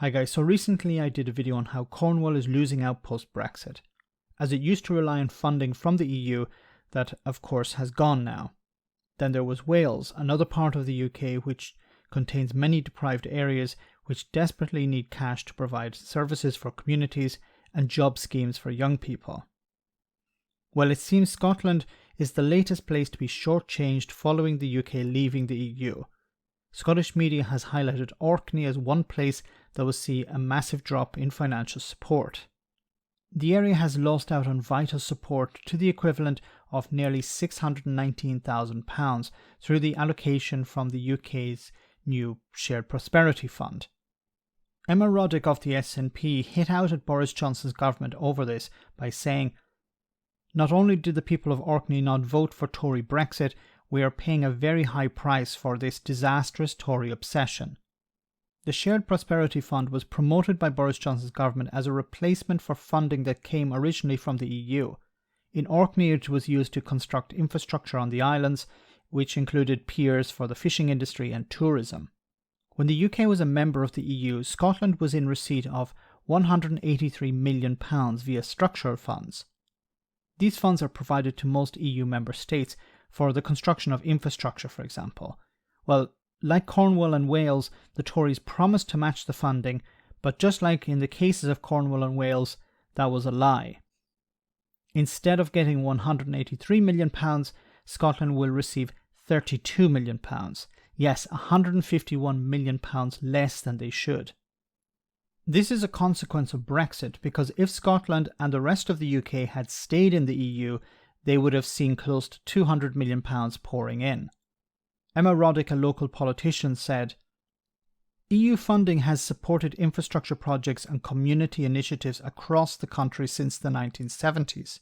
Hi guys, so recently I did a video on how Cornwall is losing out post-Brexit, as it used to rely on funding from the EU that of course has gone now. Then there was Wales, another part of the UK which contains many deprived areas which desperately need cash to provide services for communities and job schemes for young people. Well, it seems Scotland is the latest place to be shortchanged following the UK leaving the EU. Scottish media has highlighted Orkney as one place that will see a massive drop in financial support. The area has lost out on vital support to the equivalent of nearly £619,000 through the allocation from the UK's new Shared Prosperity Fund. Emma Roddick of the SNP hit out at Boris Johnson's government over this by saying, "Not only did the people of Orkney not vote for Tory Brexit, we are paying a very high price for this disastrous Tory obsession." The Shared Prosperity Fund was promoted by Boris Johnson's government as a replacement for funding that came originally from the EU. In Orkney, it was used to construct infrastructure on the islands, which included piers for the fishing industry and tourism. When the UK was a member of the EU, Scotland was in receipt of £183 million via structural funds. These funds are provided to most EU member states for the construction of infrastructure, for example. Well, like Cornwall and Wales, the Tories promised to match the funding, but just like in the cases of Cornwall and Wales, that was a lie. Instead of getting £183 million, Scotland will receive £32 million. Yes, £151 million less than they should. This is a consequence of Brexit, because if Scotland and the rest of the UK had stayed in the EU, they would have seen close to £200 million pouring in. Emma Roddick, a local politician, said, "EU funding has supported infrastructure projects and community initiatives across the country since the 1970s.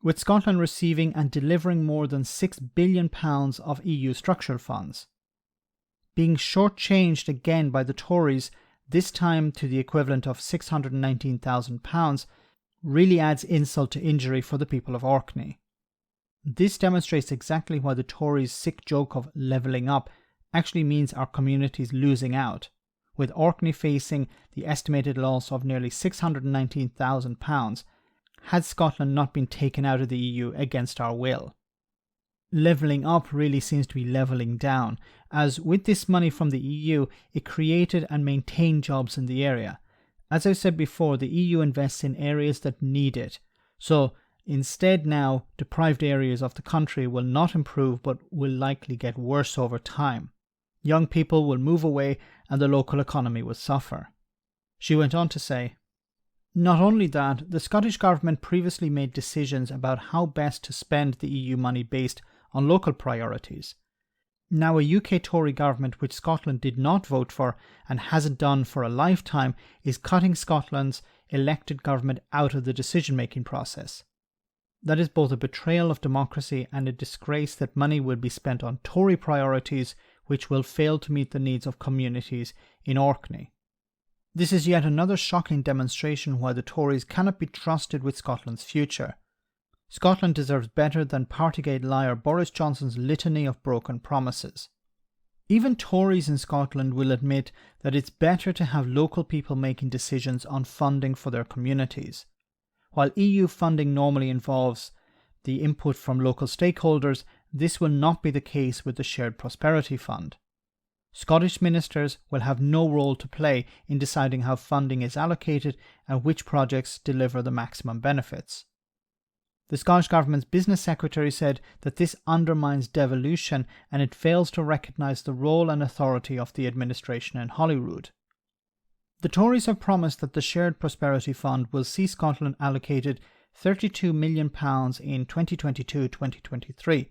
With Scotland receiving and delivering more than £6 billion of EU structural funds. Being shortchanged again by the Tories, this time to the equivalent of £619,000, really adds insult to injury for the people of Orkney. This demonstrates exactly why the Tories' sick joke of levelling up actually means our communities losing out, with Orkney facing the estimated loss of nearly £619,000 had Scotland not been taken out of the EU against our will. Levelling up really seems to be levelling down, as with this money from the EU, it created and maintained jobs in the area. As I said before, the EU invests in areas that need it, so instead now, deprived areas of the country will not improve but will likely get worse over time. Young people will move away and the local economy will suffer." She went on to say, "Not only that, the Scottish Government previously made decisions about how best to spend the EU money based on local priorities. Now a UK Tory government, which Scotland did not vote for and hasn't done for a lifetime, is cutting Scotland's elected government out of the decision-making process. That is both a betrayal of democracy and a disgrace that money will be spent on Tory priorities which will fail to meet the needs of communities in Orkney. This is yet another shocking demonstration why the Tories cannot be trusted with Scotland's future. Scotland deserves better than Partygate liar Boris Johnson's litany of broken promises. Even Tories in Scotland will admit that it's better to have local people making decisions on funding for their communities. While EU funding normally involves the input from local stakeholders, this will not be the case with the Shared Prosperity Fund. Scottish ministers will have no role to play in deciding how funding is allocated and which projects deliver the maximum benefits. The Scottish Government's business secretary said that this undermines devolution and it fails to recognise the role and authority of the administration in Holyrood. The Tories have promised that the Shared Prosperity Fund will see Scotland allocated £32 million in 2022-2023,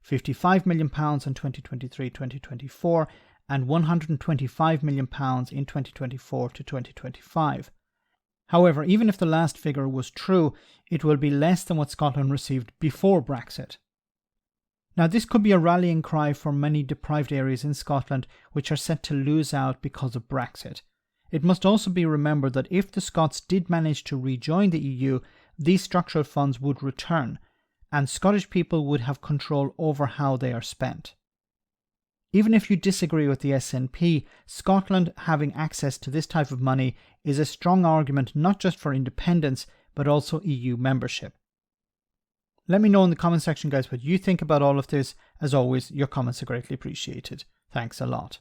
£55 million in 2023-2024 and £125 million in 2024-2025. However, even if the last figure was true, it will be less than what Scotland received before Brexit. Now, this could be a rallying cry for many deprived areas in Scotland which are set to lose out because of Brexit. It must also be remembered that if the Scots did manage to rejoin the EU, these structural funds would return, and Scottish people would have control over how they are spent. Even if you disagree with the SNP, Scotland having access to this type of money is a strong argument not just for independence, but also EU membership. Let me know in the comment section, guys, what you think about all of this. As always, your comments are greatly appreciated. Thanks a lot.